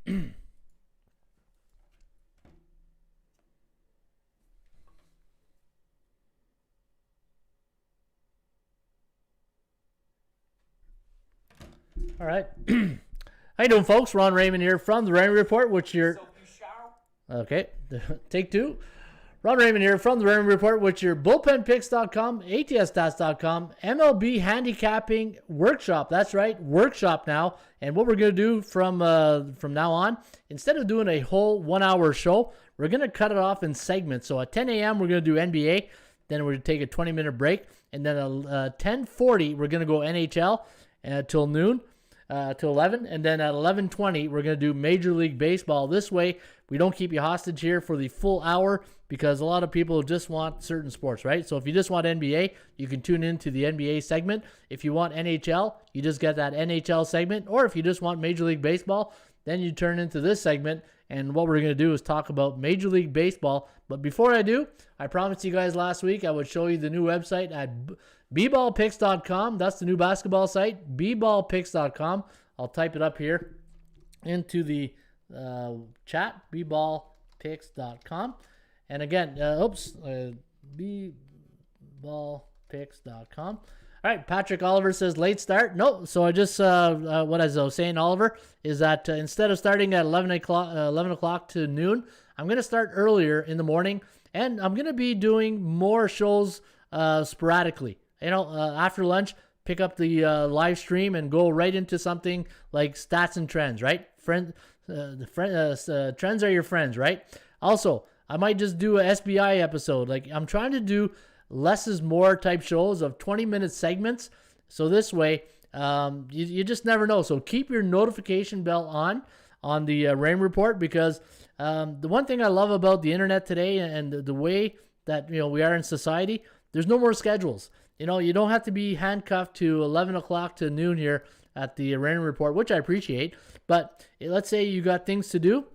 All right. How you doing, folks? Ron Raymond here from the Raymond Report, which you're... Okay, take two. Ron Raymond here from the Raymond Report, which your bullpenpicks.com, ATSstats.com, MLB Handicapping Workshop. That's right, workshop now. And what we're going to do from now on, instead of doing a whole 1 hour show, we're going to cut it off in segments. So at 10 a.m., we're going to do NBA. Then we're going to take a 20-minute break. And then at 10:40, we're going to go NHL till noon. Till 11, and then at 11:20 we're going to do Major League Baseball. This way we don't keep you hostage here for the full hour, because a lot of people just want certain sports, right? So if you just want NBA, you can tune into the NBA segment. If you want NHL, you just get that NHL segment. Or if you just want Major League Baseball, then you turn into this segment. And what we're going to do is talk about Major League Baseball. But before I do, I promised you guys last week I would show you the new website at bballpicks.com. That's the new basketball site, bballpicks.com. I'll type it up here into the chat, bballpicks.com. And again, bballpicks.com. All right, Patrick Oliver says late start. No, so I just, what as I was saying, Oliver, is that instead of starting at 11 o'clock to noon, I'm going to start earlier in the morning, and I'm going to be doing more shows sporadically. You know, after lunch, pick up the live stream and go right into something like stats and trends, right? Trends are your friends, right? Also, I might just do a SBI episode. Like, I'm trying to do less is more type shows of 20-minute segments. So this way, you just never know. So keep your notification bell on the Raymond Report, because the one thing I love about the internet today and the way that, you know, we are in society, there's no more schedules. You know, you don't have to be handcuffed to 11 o'clock to noon here at the Raymond Report, which I appreciate. But let's say you got things to do,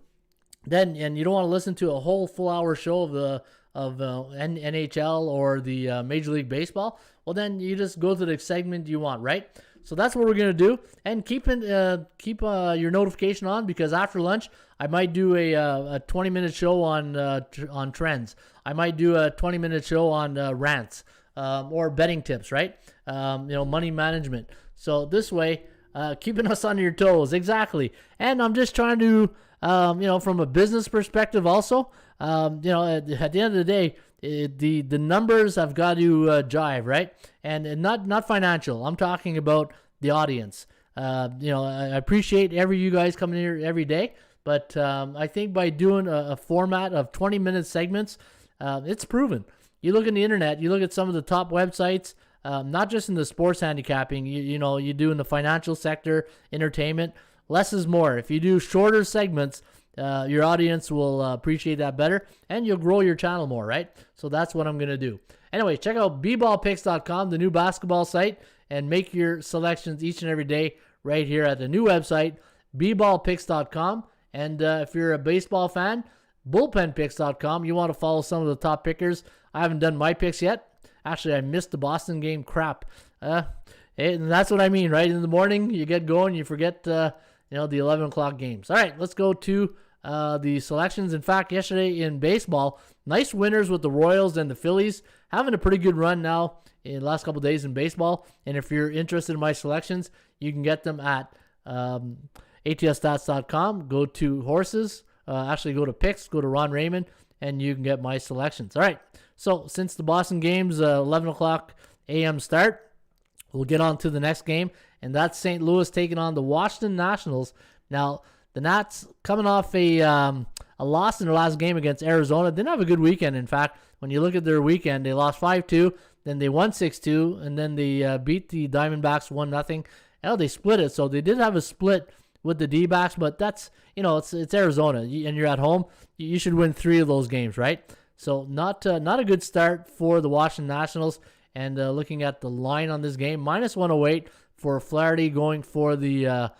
then, and you don't want to listen to a whole full hour show of NHL or the Major League Baseball. Well, then you just go to the segment you want, right? So that's what we're going to do. And keep your notification on, because after lunch, I might do a 20-minute show on trends. I might do a 20-minute show on rants or betting tips, right? Money management. So this way, keeping us on your toes. Exactly. And I'm just trying to, from a business perspective also, at the end of the day, the numbers have got to jive, right? And not financial. I'm talking about the audience. I appreciate you guys coming here every day, but I think by doing a format of 20-minute segments, it's proven. You look at the internet, you look at some of the top websites, not just in the sports handicapping, you do in the financial sector, entertainment. Less is more. If you do shorter segments, your audience will appreciate that better, and you'll grow your channel more, right? So that's what I'm going to do. Anyway, check out bballpicks.com, the new basketball site, and make your selections each and every day right here at the new website, bballpicks.com. And if you're a baseball fan, bullpenpicks.com. You want to follow some of the top pickers. I haven't done my picks yet. Actually, I missed the Boston game. Crap. And that's what I mean, right? In the morning, you get going, you forget the 11 o'clock games. All right, let's go to the selections. In fact, yesterday in baseball, nice winners with the Royals and the Phillies. Having a pretty good run now in the last couple of days in baseball. And if you're interested in my selections, you can get them at ATSstats.com. Go to horses. Go to picks. Go to Ron Raymond, and you can get my selections. All right, so since the Boston game's 11 o'clock a.m. start, we'll get on to the next game, and that's St. Louis taking on the Washington Nationals. Now, the Nats coming off a loss in their last game against Arizona. Didn't have a good weekend, in fact. When you look at their weekend, they lost 5-2, then they won 6-2, and then they beat the Diamondbacks 1-0. Oh, they split it, so they did have a split with the D-backs, but that's, it's Arizona, and you're at home. You should win 3 of those games, right? So not a good start for the Washington Nationals. And looking at the line on this game, -108 for Flaherty going for the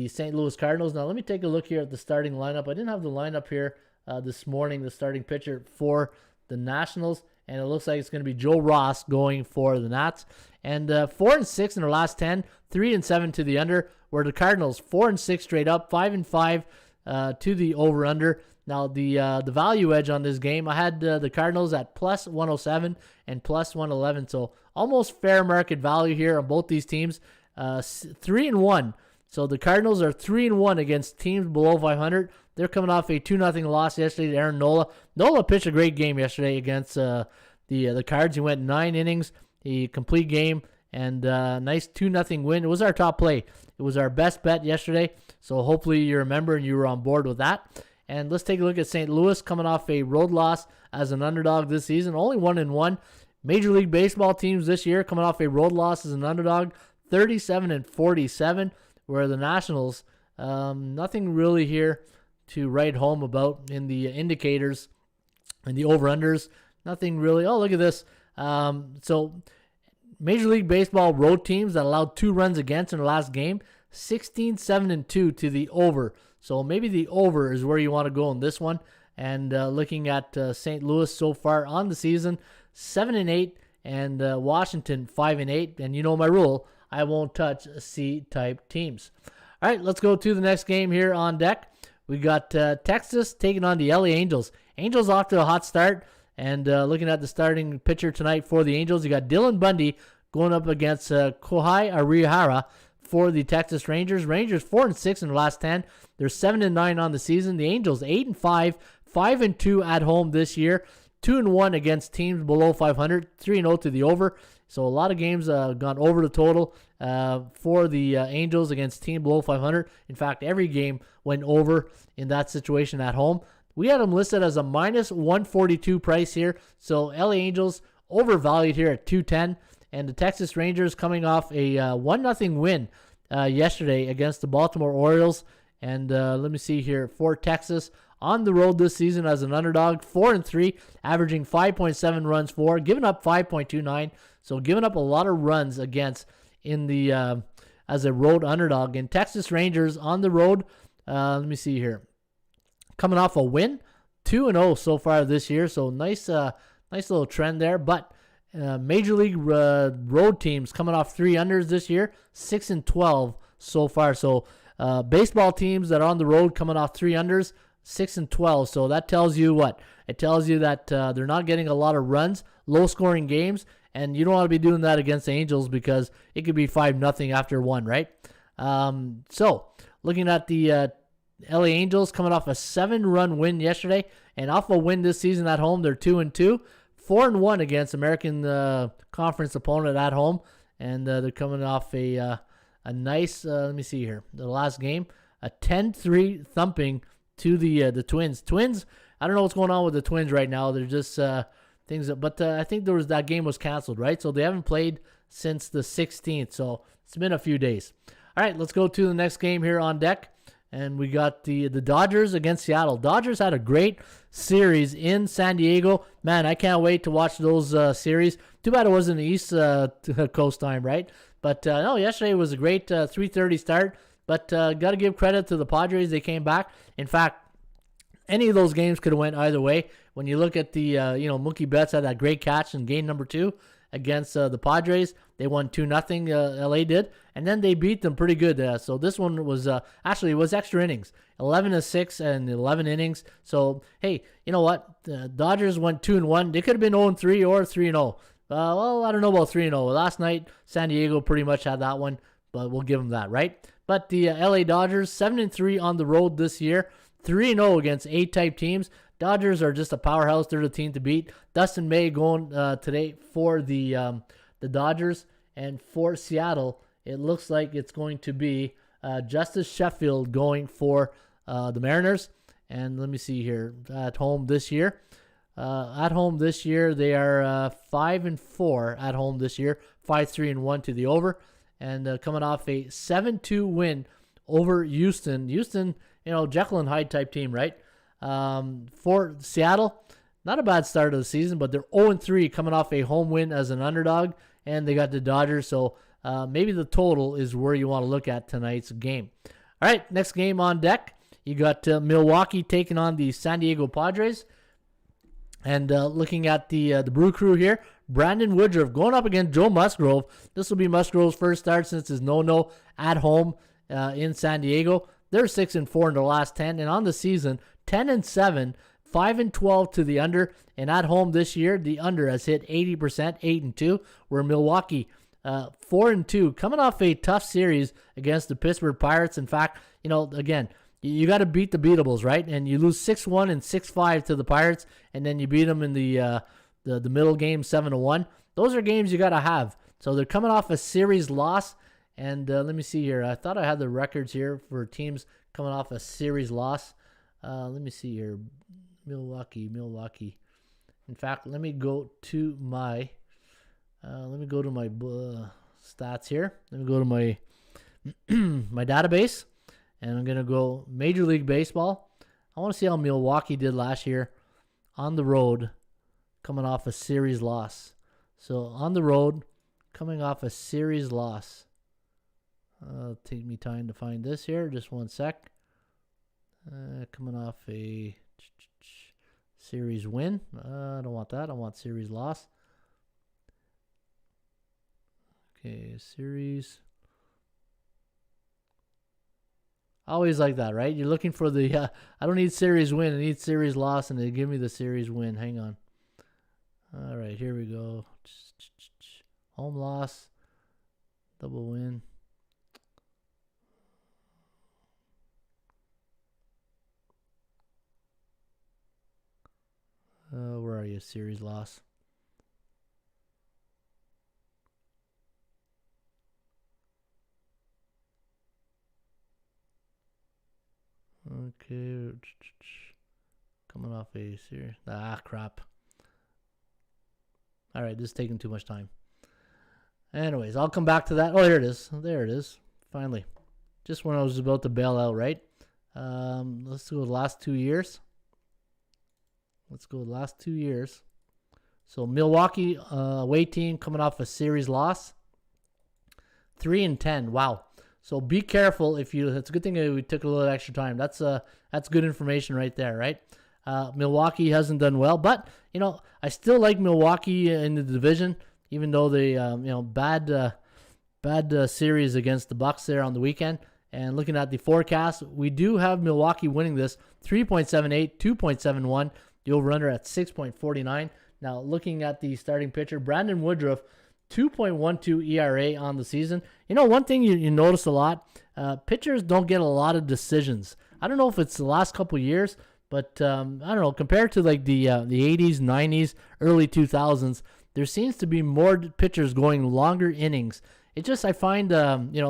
St. Louis Cardinals. Now, let me take a look here at the starting lineup. I didn't have the lineup here this morning, the starting pitcher for the Nationals. And it looks like it's going to be Joe Ross going for the Nats. And 4-6 in their last 10, 3-7 to the under, where the Cardinals 4-6 straight up, 5-5 to the over-under. Now, the value edge on this game, I had the Cardinals at plus 107 and plus 111. So almost fair market value here on both these teams. 3-1. So the Cardinals are 3-1 against teams below 500. They're coming off a 2-0 loss yesterday to Aaron Nola. Nola pitched a great game yesterday against the Cards. He went 9 innings, a complete game, and nice 2-0 win. It was our top play. It was our best bet yesterday. So hopefully you remember and you were on board with that. And let's take a look at St. Louis coming off a road loss as an underdog this season. Only 1-1. Major League Baseball teams this year coming off a road loss as an underdog. 37-47. Where the Nationals, nothing really here to write home about in the indicators and the over-unders. Nothing really. Oh, look at this. So Major League Baseball road teams that allowed 2 runs against in the last game, 16-7-2 to the over. So maybe the over is where you want to go in this one. And looking at St. Louis so far on the season, 7-8, and Washington 5-8. And you know my rule. I won't touch C-type teams. All right, let's go to the next game here on deck. We got Texas taking on the LA Angels. Angels off to a hot start. And looking at the starting pitcher tonight for the Angels, you got Dylan Bundy going up against Kohei Arihara for the Texas Rangers. Rangers 4-6 in the last 10. They're 7-9 on the season. The Angels 8-5, 5-2 at home this year. 2-1 against teams below 500. 3-0 to the over. So a lot of games gone over the total for the Angels against team below 500. In fact, every game went over in that situation at home. We had them listed as a minus 142 price here. So LA Angels overvalued here at 210. And the Texas Rangers coming off a 1-0 win yesterday against the Baltimore Orioles. And let me see here for Texas. On the road this season as an underdog, 4-3, averaging 5.7 runs for, giving up 5.29. So giving up a lot of runs against in the as a road underdog. And Texas Rangers on the road, let me see here, coming off a win, 2-0 so far this year. So nice little trend there. But Major League road teams coming off 3 unders this year, 6-12 so far. So baseball teams that are on the road coming off 3 unders, 6-12. So that tells you what? It tells you that they're not getting a lot of runs, low-scoring games, and you don't want to be doing that against the Angels because it could be 5-0 after 1, right? So looking at the LA Angels coming off a 7-run win yesterday, and off a win this season at home, they're 2-2, 4-1 against American Conference opponent at home, and they're coming off a nice. Let me see here, the last game, a 10-3 thumping to the Twins. Twins, I don't know what's going on with the Twins right now. They're just things, but I think that game was canceled, right? So they haven't played since the 16th. So it's been a few days. All right, let's go to the next game here on deck. And we got the Dodgers against Seattle. Dodgers had a great series in San Diego. Man, I can't wait to watch those series. Too bad it wasn't the East Coast time, right? But no, yesterday was a great 3:30 start. But got to give credit to the Padres. They came back. In fact, any of those games could have went either way. When you look at the, Mookie Betts had that great catch in game number 2 against the Padres. They won 2-0, LA did. And then they beat them pretty good. So this one was, actually, it was extra innings. 11-6 and 11 innings. So, hey, you know what? The Dodgers went 2-1. They could have been 0-3 or 3-0. Well, I don't know about 3-0. Last night, San Diego pretty much had that one. But we'll give them that, right? But the LA Dodgers, 7-3 on the road this year. 3-0 against A-type teams. Dodgers are just a powerhouse. They're the team to beat. Dustin May going today for the Dodgers. And for Seattle, it looks like it's going to be Justice Sheffield going for the Mariners. And let me see here. At home this year. They are 5-4 at home this year. 5-3-1 to the over. And coming off a 7-2 win over Houston. Houston, Jekyll and Hyde type team, right? For Seattle, not a bad start of the season, but they're 0-3 coming off a home win as an underdog, and they got the Dodgers, so maybe the total is where you want to look at tonight's game. All right, next game on deck, you got Milwaukee taking on the San Diego Padres, and looking at the Brew Crew here, Brandon Woodruff going up against Joe Musgrove. This will be Musgrove's first start since his no-no at home in San Diego. they're 6-4 in their last 10, and on the season, 10-7, 5-12 to the under, and at home this year, the under has hit 80%, 8-2. Where Milwaukee, 4-2, coming off a tough series against the Pittsburgh Pirates. In fact, again, you got to beat the beatables, right? And you lose 6-1 and 6-5 to the Pirates, and then you beat them in the middle game 7-1. Those are games you got to have. So they're coming off a series loss. And let me see here. I thought I had the records here for teams coming off a series loss. Let me see here. Milwaukee. In fact, let me go to my stats here. Let me go to my my database, and I'm gonna go Major League Baseball. I want to see how Milwaukee did last year on the road, coming off a series loss. So on the road, coming off a series loss. Take me time to find this here. Just one sec. Coming off a series win. I don't want that. I want series loss. Okay, series. Always like that, right? You're looking for the, I don't need series win. I need series loss, and they give me the series win. Hang on. All right, here we go. Home loss. Double win. Where are you? Series loss. Okay. Coming off a series. Crap. All right, this is taking too much time. Anyways, I'll come back to that. Oh, here it is. There it is. Finally. Just when I was about to bail out, right? Let's go the last 2 years. So Milwaukee away team coming off a series loss. 3-10. Wow. So be careful if you. It's a good thing we took a little extra time. That's good information right there, right? Milwaukee hasn't done well, but I still like Milwaukee in the division, even though they bad series against the Bucks there on the weekend. And looking at the forecast, we do have Milwaukee winning this 3.78, 2.71. The over-under at 6.49. Now, looking at the starting pitcher, Brandon Woodruff, 2.12 ERA on the season. One thing you notice a lot, pitchers don't get a lot of decisions. I don't know if it's the last couple years, but I don't know. Compared to like the 80s, 90s, early 2000s, there seems to be more pitchers going longer innings. It just, I find, the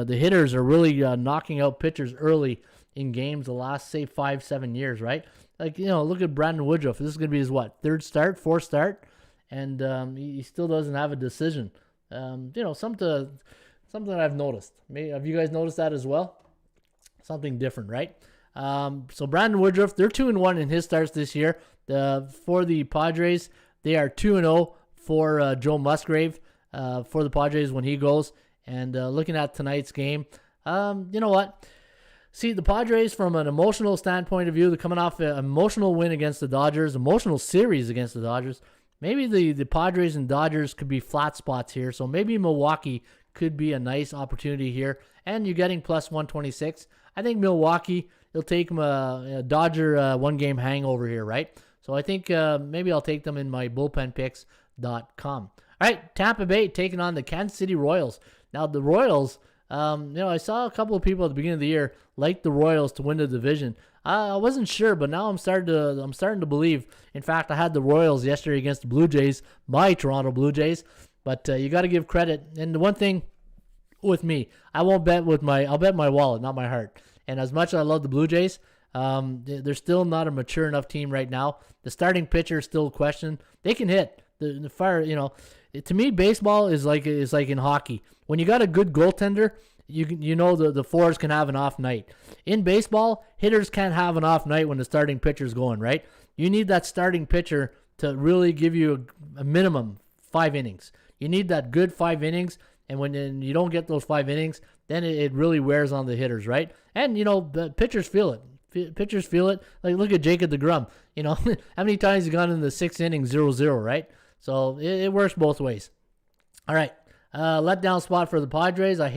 hitters are really knocking out pitchers early in games the last, say, 5-7 years, right? Like, look at Brandon Woodruff. This is going to be his, fourth start, and he still doesn't have a decision. Something I've noticed. Have you guys noticed that as well? Something different, right? So Brandon Woodruff, they're 2-1 in his starts this year. For the Padres, they are 2-0 for Joe Musgrave for the Padres when he goes. And looking at tonight's game, you know what? See, the Padres, from an emotional standpoint of view, they're coming off an emotional win against the Dodgers, emotional series against the Dodgers. Maybe the Padres and Dodgers could be flat spots here, so maybe Milwaukee could be a nice opportunity here. And you're getting plus 126. I think Milwaukee, it'll take them a Dodger one-game hangover here, right? So I think maybe I'll take them in my bullpenpicks.com. All right, Tampa Bay taking on the Kansas City Royals. Now, the Royals, I saw a couple of people at the beginning of the year like the Royals to win the division. I wasn't sure, but now I'm starting to believe. In fact, I had the Royals yesterday against the Blue Jays, my Toronto Blue Jays. But you got to give credit. And the one thing with me, I'll bet my wallet, not my heart. And as much as I love the Blue Jays, they're still not a mature enough team right now. The starting pitcher is still a question. They can hit. The fire, to me, baseball is like in hockey. When you got a good goaltender, the fours can have an off night. In baseball, hitters can't have an off night when the starting pitcher's going, right? You need that starting pitcher to really give you a minimum 5 innings. You need that good 5 innings, and when you don't get those 5 innings, then it really wears on the hitters, right? And, the pitchers feel it. Pitchers feel it. Like, look at Jacob deGrom. How many times he gone in the 6th inning 0-0, right? So it works both ways. All right. Letdown spot for the Padres. I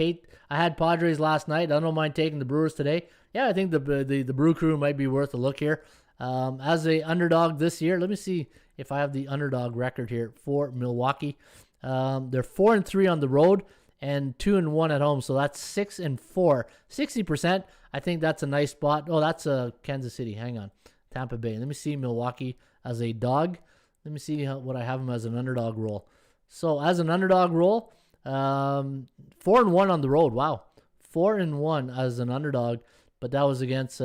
I had Padres last night. I don't mind taking the Brewers today. Yeah, I think the Brew Crew might be worth a look here. As a underdog this year, let me see if I have the underdog record here for Milwaukee. They're 4-3 on the road and 2-1 at home, so that's 6-4, 60%. I think that's a nice spot. Oh, that's Kansas City. Hang on, Tampa Bay. Let me see Milwaukee as a dog. Let me see what I have them as an underdog roll. So as an underdog roll, 4-1 on the road. Wow, 4-1 as an underdog, but that was against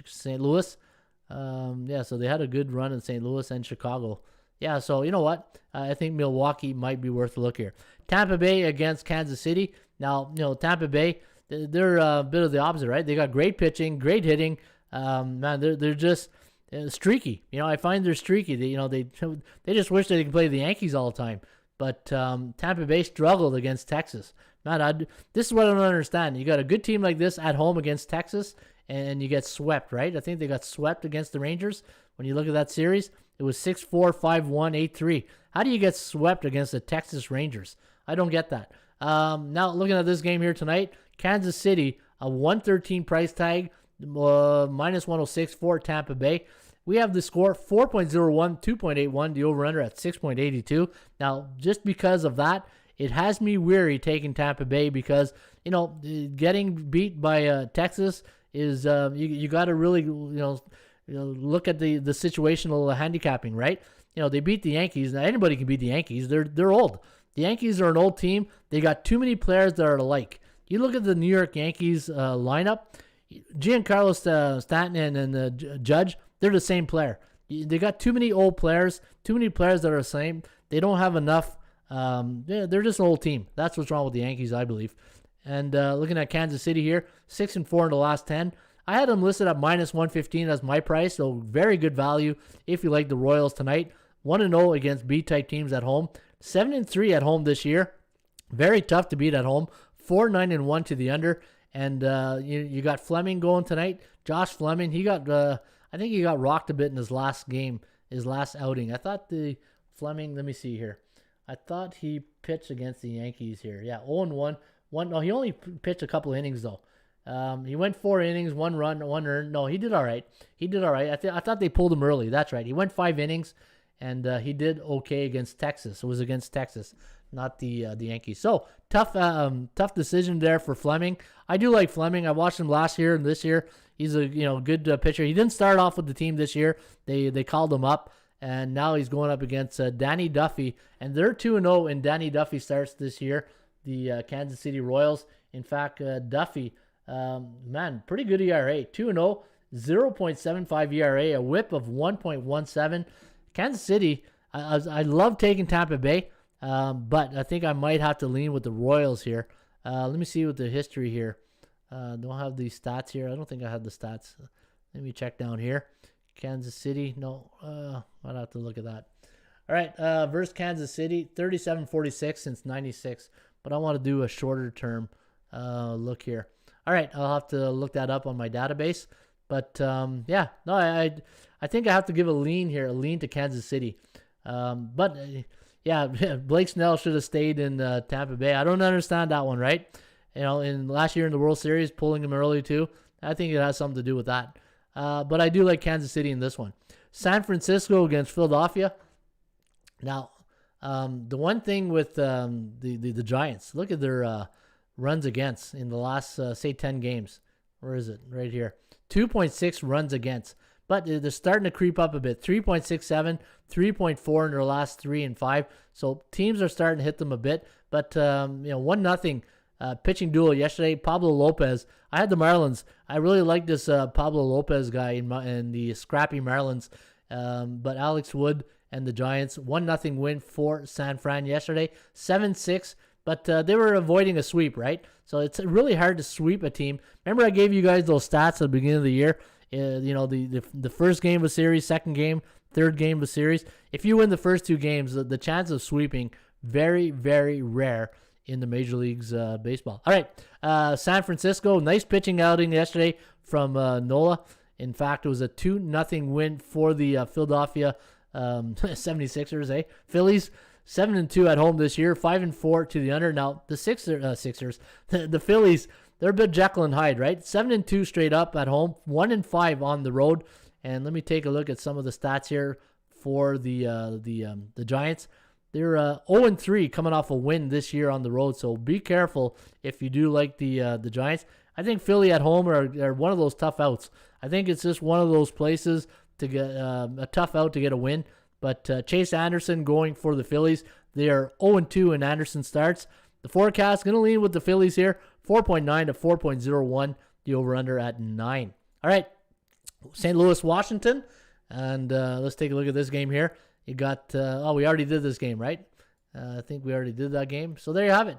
St. Louis. Yeah, so they had a good run in St. Louis and Chicago. Yeah, so you know what? I think Milwaukee might be worth a look here. Tampa Bay against Kansas City. Now, Tampa Bay, they're a bit of the opposite, right? They got great pitching, great hitting. Man, they're just streaky. I find they're streaky. They just wish they could play the Yankees all the time. But Tampa Bay struggled against Texas. Man, this is what I don't understand. You got a good team like this at home against Texas, and you get swept, right? I think they got swept against the Rangers. When you look at that series, it was 6-4, 5-1, 8-3. How do you get swept against the Texas Rangers? I don't get that. Now, looking at this game here tonight, Kansas City, a 113 price tag, minus 106 for Tampa Bay. We have the score 4.01, 2.81, the over-under at 6.82. Now, just because of that, it has me weary taking Tampa Bay because, getting beat by Texas is, you got to really, look at the situational handicapping, right? They beat the Yankees. Now, anybody can beat the Yankees. They're old. The Yankees are an old team. They got too many players that are alike. You look at the New York Yankees lineup, Giancarlo Stanton and Judge, they're the same player. They got too many old players, too many players that are the same. They don't have enough. They're just an old team. That's what's wrong with the Yankees, I believe. And looking at Kansas City here, 6-4 in the last 10. I had them listed at minus 115 as my price, so very good value if you like the Royals tonight. 1-0 against B-type teams at home. 7-3 at home this year. Very tough to beat at home. 4-9-1 to the under. And you got Fleming going tonight. Josh Fleming, I think he got rocked a bit in his last game, his last outing. I thought Fleming, let me see here. I thought he pitched against the Yankees here. Yeah, 0-1. No, he only pitched a couple innings though. He went 4 innings, 1 run, 1 earned. No, he did all right. I thought they pulled him early. That's right. He went 5 innings, and he did okay against Texas. It was against Texas, not the Yankees. So tough decision there for Fleming. I do like Fleming. I watched him last year and this year. He's a good pitcher. He didn't start off with the team this year. They called him up, and now he's going up against Danny Duffy, and they're 2-0. And Danny Duffy starts this year. The Kansas City Royals. In fact, Duffy. Pretty good ERA. 2-0, 0.75 ERA, a whip of 1.17. Kansas City, I love taking Tampa Bay, but I think I might have to lean with the Royals here. Let me see what the history here. Don't have the stats here. I don't think I have the stats. Let me check down here. Kansas City. No, I'd have to look at that. All right, versus Kansas City, 37-46 since 96. But I want to do a shorter term look here. All right, I'll have to look that up on my database. But, I think I have to give a lean here, a lean to Kansas City. Blake Snell should have stayed in Tampa Bay. I don't understand that one, right? In last year in the World Series, pulling him early too. I think it has something to do with that. But I do like Kansas City in this one. San Francisco against Philadelphia. Now, the one thing with the Giants, look at their runs against in the last, 10 games. Where is it? Right here. 2.6 runs against. But they're starting to creep up a bit. 3.67, 3.4 in their last 3 and 5. So teams are starting to hit them a bit. But, 1-0 pitching duel yesterday. Pablo Lopez. I had the Marlins. I really like this Pablo Lopez guy in the scrappy Marlins. But Alex Wood and the Giants. 1-0 win for San Fran yesterday. 7-6. But they were avoiding a sweep, right? So it's really hard to sweep a team. Remember I gave you guys those stats at the beginning of the year? The first game of a series, second game, third game of a series. If you win the first 2 games, the chance of sweeping, very, very rare in the Major Leagues Baseball. All right, San Francisco, nice pitching outing yesterday from Nola. In fact, it was a 2-0 win for the Philadelphia 76ers, Phillies. 7-2 at home this year, 5-4 to the under. Now the Sixers, the Phillies, they're a bit Jekyll and Hyde, right? 7-2 straight up at home, 1-5 on the road. And let me take a look at some of the stats here for the Giants. They're 0-3 coming off a win this year on the road, so be careful if you do like the Giants. I think Philly at home are one of those tough outs. I think it's just one of those places to get a tough out to get a win. But Chase Anderson going for the Phillies. They are 0-2 in Anderson starts. The forecast going to lean with the Phillies here, 4.9 to 4.01. The over-under at 9. All right, St. Louis, Washington. And let's take a look at this game here. You got, we already did this game, right? I think we already did that game. So there you have it.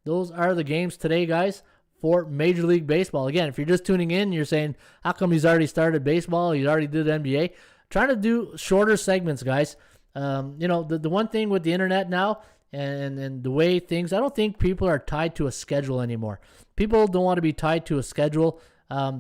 Those are the games today, guys, for Major League Baseball. Again, if you're just tuning in, you're saying, how come he's already started baseball? He already did NBA. Trying to do shorter segments, guys. The one thing with the internet now and the way things, I don't think people are tied to a schedule anymore. People don't want to be tied to a schedule.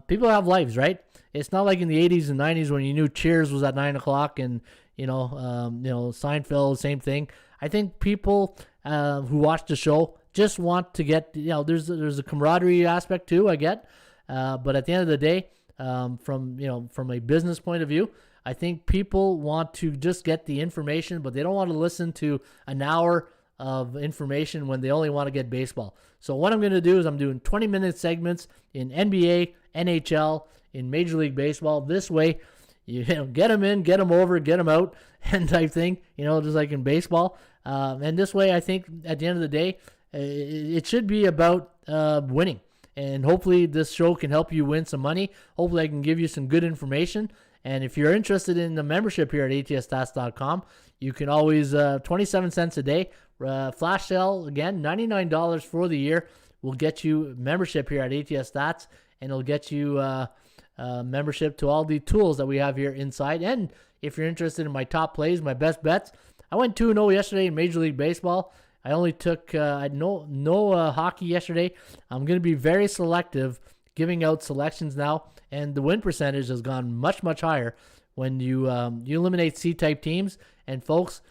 People have lives, right? It's not like in the 80s and 90s when you knew Cheers was at 9 o'clock and, Seinfeld, same thing. I think people who watch the show just want to get, there's a camaraderie aspect too, I get. But at the end of the day, from a business point of view, I think people want to just get the information, but they don't want to listen to an hour of information when they only want to get baseball. So what I'm going to do is I'm doing 20-minute segments in NBA, NHL, in Major League Baseball. This way, get them in, get them over, get them out, and type thing, just like in baseball. And this way, I think at the end of the day, it should be about winning. And hopefully this show can help you win some money. Hopefully I can give you some good information. And if you're interested in the membership here at atsstats.com, you can always, 27 cents a day, flash sale, again, $99 for the year will get you membership here at ATS Stats, and it'll get you membership to all the tools that we have here inside. And if you're interested in my top plays, my best bets, I went 2-0 yesterday in Major League Baseball. I only took no hockey yesterday. I'm going to be very selective giving out selections now, and the win percentage has gone much, much higher when you eliminate C-type teams. And folks,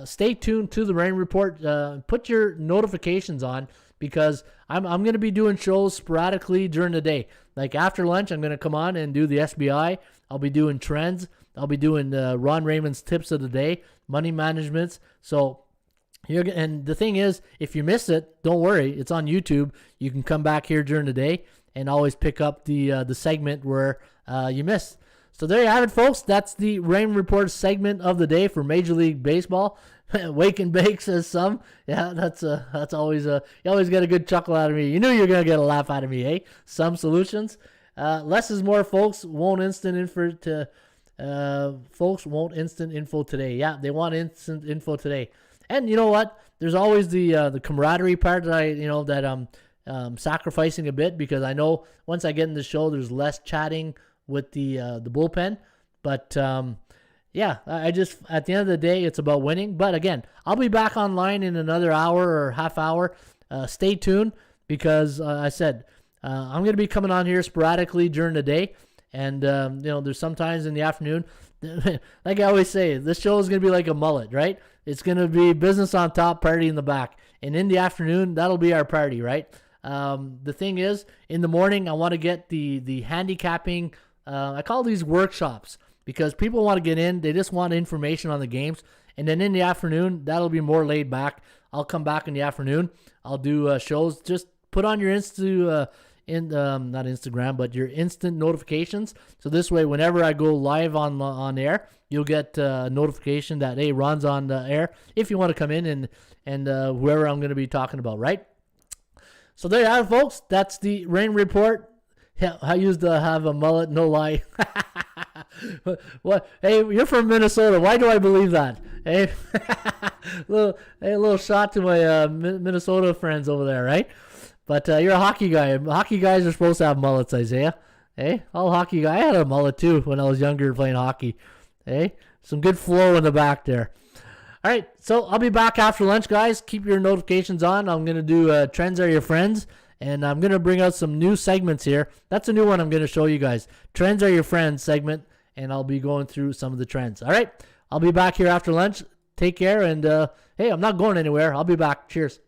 stay tuned to the Rain Report. Put your notifications on, because I'm going to be doing shows sporadically during the day. Like after lunch, I'm going to come on and do the SBI. I'll be doing trends. I'll be doing Ron Raymond's tips of the day, money managements. So and the thing is, if you miss it, don't worry. It's on YouTube. You can come back here during the day and always pick up the segment where you missed. So there you have it, folks. That's the Rain Report segment of the day for Major League Baseball. Wake and bake, says some. Yeah, that's always you always get a good chuckle out of me. You knew you were gonna get a laugh out of me, eh? Some solutions. Less is more, folks. Folks won't instant info today. Yeah, they want instant info today. And you know what? There's always the camaraderie part that I'm sacrificing a bit, because I know once I get in the show, there's less chatting with the bullpen. But I just, at the end of the day, it's about winning. But again, I'll be back online in another hour or half hour. Stay tuned, because I said I'm going to be coming on here sporadically during the day. And, there's sometimes in the afternoon, like I always say, this show is going to be like a mullet, right? It's going to be business on top, party in the back. And in the afternoon, that'll be our party, right? The thing is, in the morning, I want to get the handicapping. I call these workshops, because people want to get in. They just want information on the games. And then in the afternoon, that'll be more laid back. I'll come back in the afternoon. I'll do shows. Just put on your not Instagram, but your instant notifications. So this way, whenever I go live on air, you'll get a notification that, hey, Ron's on the air, if you want to come in and whoever I'm going to be talking about, right? So there you have it, folks. That's the Rain Report. Yeah, I used to have a mullet, no lie. What? Hey, you're from Minnesota. Why do I believe that? Hey, little shot to my Minnesota friends over there, right? But you're a hockey guy. Hockey guys are supposed to have mullets, Isaiah. Hey, all hockey guy. I had a mullet too when I was younger playing hockey. Hey, some good flow in the back there. All right, so I'll be back after lunch, guys. Keep your notifications on. I'm going to do Trends Are Your Friends, and I'm going to bring out some new segments here. That's a new one I'm going to show you guys. Trends Are Your Friends segment, and I'll be going through some of the trends. All right, I'll be back here after lunch. Take care, and hey, I'm not going anywhere. I'll be back. Cheers.